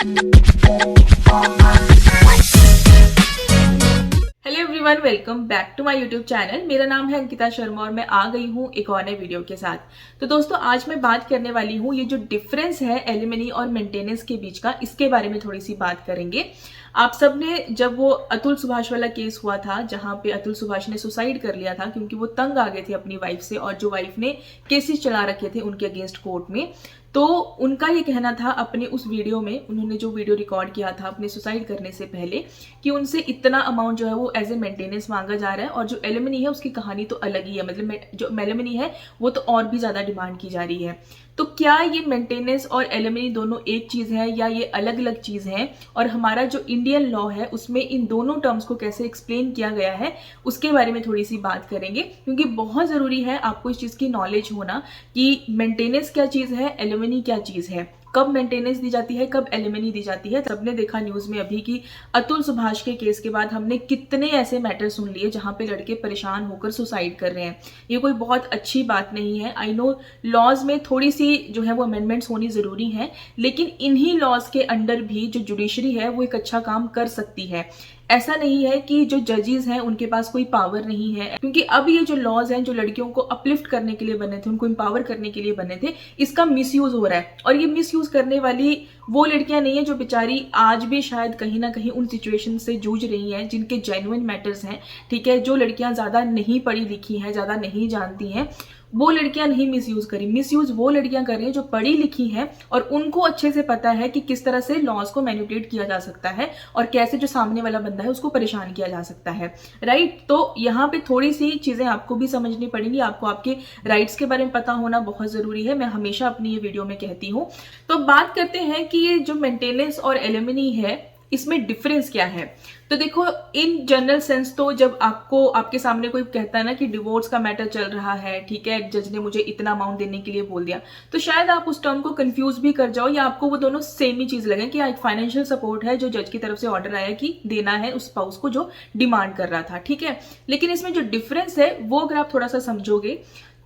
Hello everyone, welcome back to my YouTube channel. मेरा नाम है अंकिता शर्मा और मैं आ गई हूँ एक और नए वीडियो के साथ। तो दोस्तों, आज मैं बात करने वाली हूँ ये जो डिफरेंस है एलिमनी और मेंटेनेंस के बीच का, इसके बारे में थोड़ी सी बात करेंगे। आप सब ने जब वो अतुल सुभाष वाला केस हुआ था जहां पे अतुल सुभाष ने सुसाइड कर लिया था क्योंकि वो तंग आ गए थे अपनी वाइफ से, और जो वाइफ ने केसेस चला रखे थे उनके अगेंस्ट कोर्ट में, तो उनका ये कहना था अपने उस वीडियो में, उन्होंने जो वीडियो रिकॉर्ड किया था अपने सुसाइड करने से पहले, कि उनसे इतना अमाउंट जो है वो एज ए मेंटेनेंस मांगा जा रहा है, और जो एलिमनी है उसकी कहानी तो अलग ही है। मतलब जो एलिमनी है वो तो और भी ज्यादा डिमांड की जा रही है। तो क्या ये मेंटेनेंस और एलिमनी दोनों एक चीज है या ये अलग अलग चीज है, और हमारा जो इंडियन लॉ है उसमें इन दोनों टर्म्स को कैसे एक्सप्लेन किया गया है, उसके बारे में थोड़ी सी बात करेंगे। क्योंकि बहुत जरूरी है आपको इस चीज की नॉलेज होना कि मेंटेनेंस क्या चीज है, एलिमनी क्या चीज है, कब मेंटेनेंस दी जाती है, कब एलिमनी दी जाती है। सबने देखा न्यूज में अभी कि अतुल सुभाष के केस के बाद हमने कितने ऐसे मैटर सुन लिए जहां पे लड़के परेशान होकर सुसाइड कर रहे हैं। ये कोई बहुत अच्छी बात नहीं है। आई नो लॉज में थोड़ी सी जो है वो अमेंडमेंट्स होनी जरूरी है, लेकिन इन्हीं लॉज के अंडर भी जो जुडिशरी है वो एक अच्छा काम कर सकती है। ऐसा नहीं है कि जो जजेस हैं उनके पास कोई पावर नहीं है, क्योंकि अब ये जो लॉज हैं जो लड़कियों को अपलिफ्ट करने के लिए बने थे, उनको एम्पावर करने के लिए बने थे, इसका मिसयूज हो रहा है। और ये मिसयूज करने वाली वो लड़कियां नहीं है जो बेचारी आज भी शायद कहीं ना कहीं उन सिचुएशन से जूझ रही हैं जिनके जेन्युइन मैटर्स हैं। ठीक है, जो लड़कियां ज्यादा नहीं पढ़ी लिखी हैं, ज्यादा नहीं जानती हैं, वो लड़कियां नहीं मिसयूज करी। मिसयूज वो लड़कियां कर रही हैं जो पढ़ी लिखी हैं और उनको अच्छे से पता है कि किस तरह से लॉज को मैनिपुलेट किया जा सकता है और कैसे जो सामने वाला बंदा है उसको परेशान किया जा सकता है। राइट, तो यहाँ पे थोड़ी सी चीजें आपको भी समझनी पड़ेंगी। आपको आपके राइट्स के बारे में पता होना बहुत जरूरी है, मैं हमेशा अपनी ये वीडियो में कहती हूँ। तो बात करते हैं कि ये जो मेंटेनेंस और एलिमनी है इसमें डिफरेंस क्या है। तो देखो, इन जनरल सेंस तो जब आपके सामने कोई कहता है ना कि डिवोर्स का मैटर चल रहा है, ठीक है, जज ने मुझे इतना अमाउंट देने के लिए बोल दिया, तो शायद आप उस टर्म को कंफ्यूज भी कर जाओ या आपको वो दोनों सेम ही चीज लगे कि एक फाइनेंशियल सपोर्ट है जो जज की तरफ से ऑर्डर आया कि देना है उस स्पाउस को जो डिमांड कर रहा था। ठीक है, लेकिन इसमें जो डिफरेंस है वो अगर आप थोड़ा सा समझोगे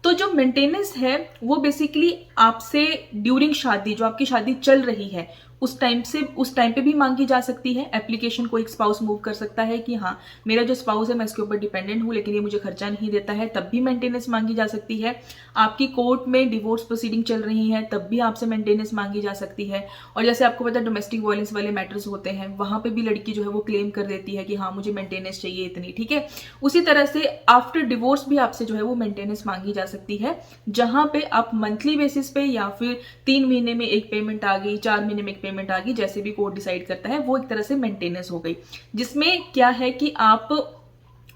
तो जो मेंटेनेंस है वो बेसिकली आपसे ड्यूरिंग शादी, जो आपकी शादी चल रही है उस टाइम पे भी मांगी जा सकती है। एप्लीकेशन को एक स्पाउस मूव कर सकता है कि हाँ, मेरा जो स्पाउस है मैं इसके ऊपर डिपेंडेंट हूं लेकिन ये मुझे खर्चा नहीं देता है, तब भी मेंटेनेंस मांगी जा सकती है। आपकी कोर्ट में डिवोर्स प्रोसीडिंग चल रही है तब भी आपसे मेंटेनेंस मांगी जा सकती है। और जैसे आपको पता है डोमेस्टिक वायलेंस वाले मैटर्स होते हैं, वहां पे भी लड़की जो है वो क्लेम कर देती है कि हाँ मुझे मेंटेनेंस चाहिए इतनी। ठीक है, उसी तरह से आफ्टर डिवोर्स भी आपसे जो है वो मेंटेनेंस मांगी जा सकती है, जहां पे आप मंथली बेसिस पे या फिर 3 महीने में एक पेमेंट आ गई, 4 महीने में एक पेमेंट आ गई, जैसे भी कोर्ट डिसाइड करता है, वो एक तरह से मेंटेनेंस हो गई। जिसमें क्या है कि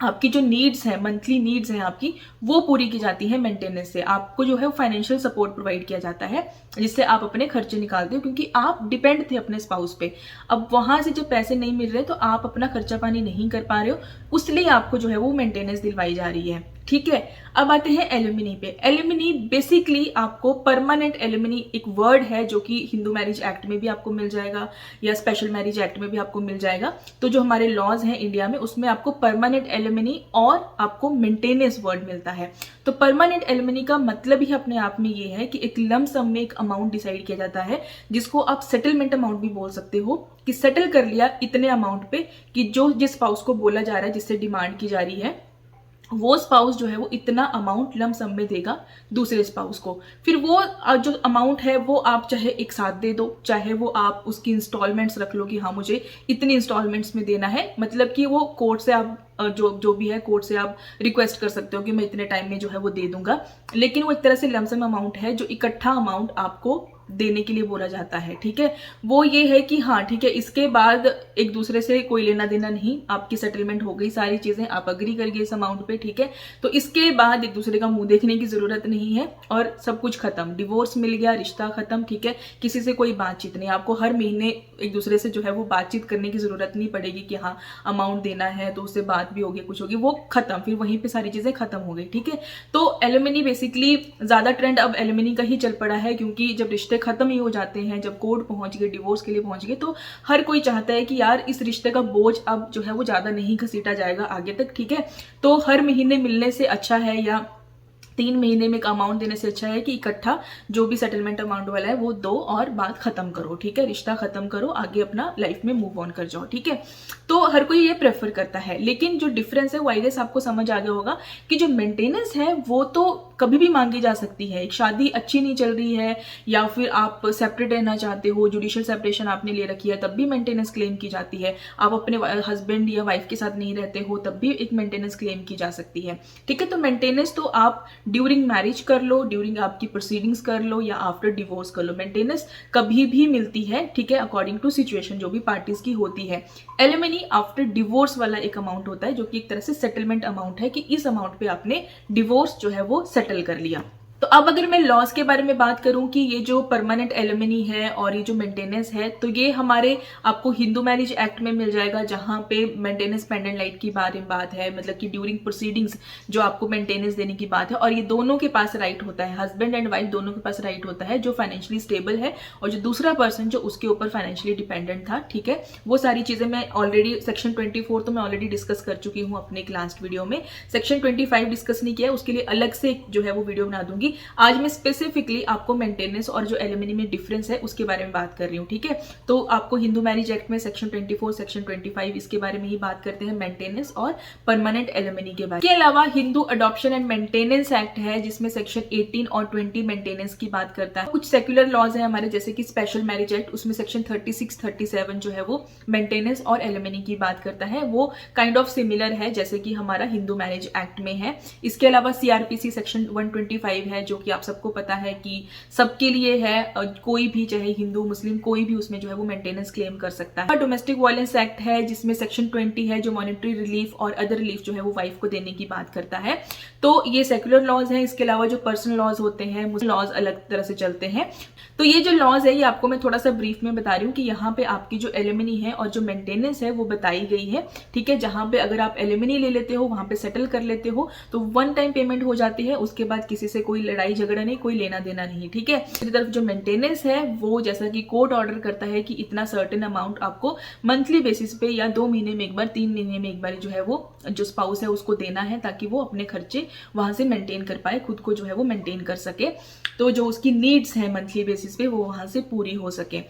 आपकी जो नीड्स है, मंथली नीड्स हैं आपकी, वो पूरी की जाती है मेंटेनेंस से। आपको जो है वो फाइनेंशियल सपोर्ट प्रोवाइड किया जाता है जिससे आप अपने खर्चे निकालते हो, क्योंकि आप डिपेंड थे अपने स्पाउस पे। अब वहां से जब पैसे नहीं मिल रहे तो आप अपना खर्चा पानी नहीं कर पा रहे हो, उसलिए आपको जो है वो मेंटेनेंस दिलवाई जा रही है। ठीक है, अब आते हैं एलिमनी पे। एलिमनी बेसिकली आपको परमानेंट एलिमनी एक वर्ड है जो कि हिंदू मैरिज एक्ट में भी आपको मिल जाएगा या स्पेशल मैरिज एक्ट में भी आपको मिल जाएगा। तो जो हमारे लॉज हैं इंडिया में उसमें आपको परमानेंट एलिमनी और आपको मेंटेनेंस वर्ड मिलता है। तो परमानेंट एलिमनी का मतलब ही अपने आप में ये है कि एक लम सम में एक अमाउंट डिसाइड किया जाता है, जिसको आप सेटलमेंट अमाउंट भी बोल सकते हो, कि सेटल कर लिया इतने अमाउंट पे कि जो जिस स्पाउस को बोला जा रहा है, जिससे डिमांड की जा रही है, वो स्पाउस जो है वो इतना अमाउंट लम सम में देगा दूसरे स्पाउस को। फिर वो जो अमाउंट है वो आप चाहे एक साथ दे दो, चाहे वो आप उसकी इंस्टॉलमेंट्स रख लो कि हाँ मुझे इतनी इंस्टॉलमेंट्स में देना है। मतलब कि वो कोर्ट से आप जो भी है कोर्ट से आप रिक्वेस्ट कर सकते हो कि मैं इतने टाइम में जो है वो दे दूंगा, लेकिन वो एक तरह से लमसम अमाउंट है जो इकट्ठा अमाउंट आपको देने के लिए बोला जाता है। ठीक है, वो ये है कि हाँ ठीक है, इसके बाद एक दूसरे से कोई लेना देना नहीं, आपकी सेटलमेंट हो गई, सारी चीजें आप अग्री कर गए इस अमाउंट पे। ठीक है, तो इसके बाद एक दूसरे का मुंह देखने की जरूरत नहीं है और सब कुछ खत्म, डिवोर्स मिल गया, रिश्ता खत्म। ठीक है, किसी से कोई बातचीत नहीं, आपको हर महीने एक दूसरे से जो है वो बातचीत करने की जरूरत नहीं पड़ेगी कि हाँ अमाउंट देना है तो उससे बात भी होगी, कुछ होगी, वो खत्म, फिर वहीं पे सारी चीजें खत्म हो गई। ठीक है, तो एलिमनी बेसिकली ज्यादा ट्रेंड अब एलिमनी का ही चल पड़ा है, क्योंकि जब रिश्ते खत्म ही हो जाते हैं, जब कोर्ट पहुंच गए, डिवोर्स के लिए पहुंच गए, तो हर कोई चाहता है कि यार इस रिश्ते का बोझ अब जो है वो ज्यादा नहीं घसीटा जाएगा आगे तक। ठीक है, तो हर महीने मिलने से अच्छा है या 3 महीने में एक अमाउंट देने से अच्छा है कि इकट्ठा जो भी सेटलमेंट अमाउंट वाला है वो दो और बात खत्म करो, ठीक है, रिश्ता खत्म करो, आगे अपना लाइफ में मूव ऑन कर जाओ, ठीक है। तो हर कोई ये प्रेफर करता है, लेकिन जो डिफरेंस है वो आई गेस आपको समझ आ गया होगा कि जो मेंटेनेंस है वो तो कभी भी मांगी जा सकती है। एक शादी अच्छी नहीं चल रही है या फिर आप सेपरेट रहना चाहते हो, जुडिशियल सेपरेशन आपने ले रखी है, तब भी मेंटेनेंस क्लेम की जाती है। आप अपने हस्बैंड या वाइफ के साथ नहीं रहते हो तब भी एक मेंटेनेंस क्लेम की जा सकती है, ठीक है। तो मेंटेनेंस तो आप ड्यूरिंग मैरिज कर लो, ड्यूरिंग आपकी प्रोसीडिंग्स कर लो या आफ्टर डिवोर्स कर लो, मेंटेनेंस कभी भी मिलती है, ठीक है, अकॉर्डिंग टू सिचुएशन जो भी पार्टीज की होती है। एलिमनी आफ्टर डिवोर्स वाला एक अमाउंट होता है जो कि एक तरह से सेटलमेंट अमाउंट है कि इस अमाउंट पे आपने डिवोर्स जो है वो सेटल कर लिया। तो अब अगर मैं लॉस के बारे में बात करूं कि ये जो परमानेंट एलिमनी है और ये जो मेंटेनेंस है, तो ये हमारे आपको हिंदू मैरिज एक्ट में मिल जाएगा, जहां पे मेंटेनेंस पेंडेंट लाइट की बारे में बात है, मतलब कि ड्यूरिंग प्रोसीडिंग्स जो आपको मेंटेनेंस देने की बात है। और ये दोनों के पास राइट होता है, हस्बैंड एंड वाइफ दोनों के पास राइट होता है, जो फाइनेंशियली स्टेबल है और जो दूसरा पर्सन जो उसके ऊपर फाइनेंशियली डिपेंडेंट था, ठीक है। वो सारी चीजें मैं ऑलरेडी सेक्शन 24 तो मैं ऑलरेडी डिस्कस कर चुकी हूँ अपने एक लास्ट वीडियो में। सेक्शन 25 डिस्कस नहीं किया, उसके लिए अलग से जो है वो वीडियो बना दूंगी। आज मैं स्पेसिफिकली आपको मेंटेनेंस और जो एलिमनी में डिफरेंस है उसके बारे में बात कर रही हूँ, ठीक है। तो आपको हिंदू मैरिज एक्ट में सेक्शन 24, सेक्शन 25 इसके बारे में ही बात करते हैं, मेंटेनेंस और परमानेंट एलिमनी के बारे में। इसके अलावा Hindu adoption and maintenance act है जिसमें सेक्शन 18 और 20 मेंटेनेंस की बात करता है। कुछ सेक्युलर लॉज है हमारे, जैसे कि स्पेशल मैरिज एक्ट, उसमें सेक्शन 36, 37 जो है वो मेंटेनेंस और एलिमनी की बात करता है। वो काइंड ऑफ सिमिलर है जैसे कि हमारा हिंदू मैरिज एक्ट में है। इसके अलावा सीआरपीसी सेक्शन 125 है जो कि आप सबको पता है कि सबके लिए है, कोई भी चाहे हिंदू मुस्लिम कोई भी उसमें जो है वो मेंटेनेंस क्लेम कर सकता है। डोमेस्टिक वायलेंस एक्ट है जिसमें सेक्शन 20 है जो मॉनेटरी रिलीफ और अदर रिलीफ जो है वो वाइफ को देने की बात करता है। तो ये सेक्युलर लॉज है। इसके अलावा जो पर्सनल लॉज होते हैं, लॉज अलग तरह से चलते हैं। तो ये जो लॉज है ये आपको मैं थोड़ा सा ब्रीफ में बता रही हूँ कि यहाँ पे आपकी जो एलिमनी है और जो मेंटेनेंस है वो बताई गई है, ठीक है। जहां पे अगर आप एलिमनी ले लेते हो, वहां पे सेटल कर लेते हो तो 1 टाइम पेमेंट हो जाती है, उसके बाद किसी से कोई लड़ाई झगड़ा नहीं, कोई लेना देना नहीं, ठीक है। दूसरी तरफ जो मेंटेनेंस है वो जैसा कि कोर्ट ऑर्डर करता है कि इतना सर्टेन अमाउंट आपको मंथली बेसिस पे या 2 महीने में एक बार, 3 महीने में एक बार जो है वो जो स्पाउस है उसको देना है, ताकि वो अपने खर्चे वहां से मेंटेन कर पाए, खुद को जो है वो मेंटेन कर सके। तो जो उसकी नीड्स है मंथली बेसिस पे वो वहां से पूरी हो सके।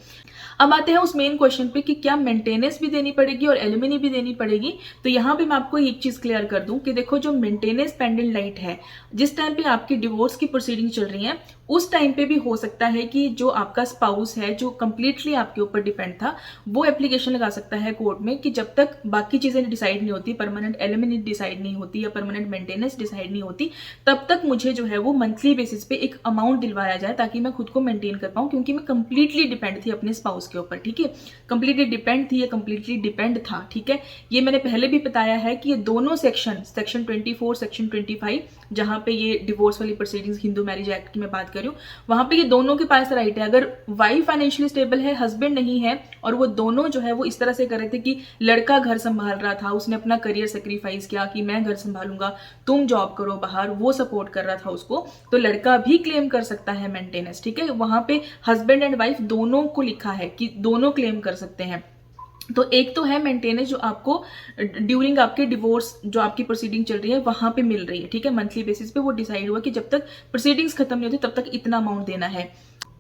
अब आते हैं उस मेन क्वेश्चन पे कि क्या मेंटेनेंस भी देनी पड़ेगी और एलिमनी भी देनी पड़ेगी। तो यहाँ पे मैं आपको एक चीज क्लियर कर दूं कि देखो जो मेंटेनेंस पेंडेंट लाइट है, जिस टाइम पे आपकी डिवोर्स की प्रोसीडिंग चल रही है उस टाइम पे भी हो सकता है कि जो आपका स्पाउस है जो कंप्लीटली आपके ऊपर डिपेंड था, वो एप्लीकेशन लगा सकता है कोर्ट में कि जब तक बाकी चीजें डिसाइड नहीं होती, परमानेंट एलिमनी डिसाइड नहीं होती या परमानेंट मेंटेनेंस डिसाइड नहीं होती, तब तक मुझे जो है वो मंथली बेसिस पे एक अमाउंट दिलवाया जाए ताकि मैं खुद को मेंटेन कर पाऊं, क्योंकि मैं कंप्लीटली डिपेंड थी अपने स्पाउस के ऊपर, ठीक है। कंप्लीटली डिपेंड थी या कंप्लीटली डिपेंड था, ठीक है। ये मैंने पहले भी बताया है कि ये दोनों सेक्शन 24, सेक्शन 25, जहां पे ये डिवोर्स वाली प्रोसीडिंग्स हिंदू मैरिज एक्ट की मैं बात कर रही हूँ, वहां पे ये दोनों के पास राइट है। अगर वाइफ फाइनेंशियली स्टेबल है, हस्बैंड नहीं है, और वो दोनों जो है वो इस तरह से कर रहे थे कि लड़का घर संभाल रहा था, उसने अपना करियर सेक्रीफाइस किया कि मैं घर संभालूंगा, तुम जॉब करो बाहर, वो सपोर्ट कर रहा था उसको, तो लड़का भी क्लेम कर सकता है मेंटेनेंस, ठीक है। वहां पे हस्बैंड एंड वाइफ दोनों को लिखा है कि दोनों क्लेम कर सकते हैं। तो एक तो है मेंटेनेंस जो आपको ड्यूरिंग आपके डिवोर्स जो आपकी प्रोसीडिंग चल रही है वहां पे मिल रही है, ठीक है। मंथली बेसिस पे वो डिसाइड हुआ कि जब तक प्रोसीडिंग्स खत्म नहीं होती तब तक इतना अमाउंट देना है।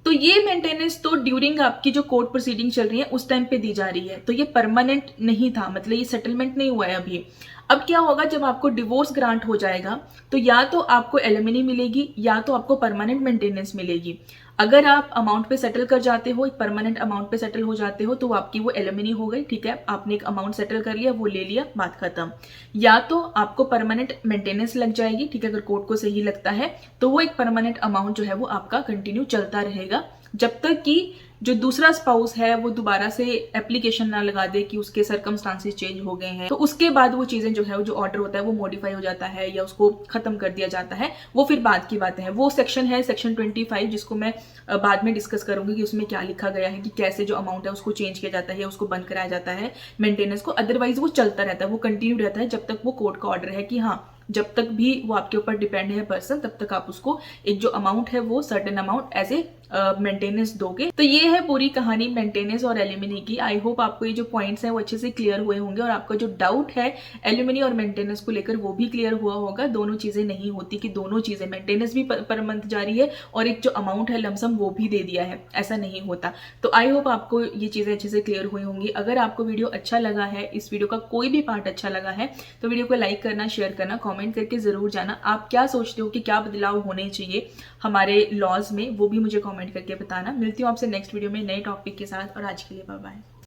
तो ये मेंटेनेंस तो ड्यूरिंग आपकी जो कोर्ट प्रोसीडिंग चल रही है उस टाइम पे दी जा रही है, तो ये परमानेंट नहीं था, मतलब ये सेटलमेंट नहीं हुआ है अभी। अब क्या होगा जब आपको डिवोर्स ग्रांट हो जाएगा, तो या तो आपको एलिमनी मिलेगी या तो आपको परमानेंट मेंटेनेंस मिलेगी। अगर आप अमाउंट पे सेटल कर जाते हो, एक परमानेंट अमाउंट पे सेटल हो जाते हो, तो आपकी वो एलिमनी हो गई, ठीक है। आपने एक अमाउंट सेटल कर लिया, वो ले लिया, बात खत्म। या तो आपको परमानेंट मेंटेनेंस लग जाएगी, ठीक है, अगर कोर्ट को सही लगता है, तो वो एक परमानेंट अमाउंट जो है वो आपका कंटिन्यू चलता रहेगा जब तक कि जो दूसरा स्पाउस है वो दोबारा से एप्लीकेशन ना लगा दे कि उसके सर्कमस्टांसेस चेंज हो गए हैं। तो उसके बाद वो चीजें जो है, जो ऑर्डर होता है वो मॉडिफाई हो जाता है या उसको खत्म कर दिया जाता है, वो फिर बाद की बातें हैं। वो सेक्शन है सेक्शन 25, जिसको मैं बाद में डिस्कस करूंगी कि उसमें क्या लिखा गया है कि कैसे जो अमाउंट है उसको चेंज किया जाता है, उसको बंद कराया जाता है मेंटेनेंस को। अदरवाइज वो चलता रहता है, वो कंटिन्यू रहता है जब तक वो कोर्ट का ऑर्डर है कि हाँ, जब तक भी वो आपके ऊपर डिपेंड है पर्सन, तब तक आप उसको एक जो अमाउंट है वो certain amount as a maintenance दोगे। तो ये है पूरी कहानी मेंटेनेंस और एलिमिनी की। आई होप आपको ये जो पॉइंट्स हैं वो अच्छे से क्लियर हुए होंगे और आपका जो डाउट है एलिमिनी और मेंटेनेंस को लेकर वो भी क्लियर हुआ होगा। दोनों चीजें नहीं होती कि दोनों चीजें, मेंटेनेंस भी पर मंथ जारी है और एक जो अमाउंट है लमसम वो भी दे दिया है, ऐसा नहीं होता। तो आई होप आपको ये चीजें अच्छे से क्लियर हुई होंगी। अगर आपको वीडियो अच्छा लगा है, इस वीडियो का कोई भी पार्ट अच्छा लगा है, तो वीडियो को लाइक करना, शेयर करना, कमेंट करके जरूर जाना आप क्या सोचते हो कि क्या बदलाव होने चाहिए हमारे लॉज में, वो भी मुझे कमेंट करके बताना। मिलती हूँ आपसे नेक्स्ट वीडियो में नए टॉपिक के साथ और आज के लिए बाय बाय।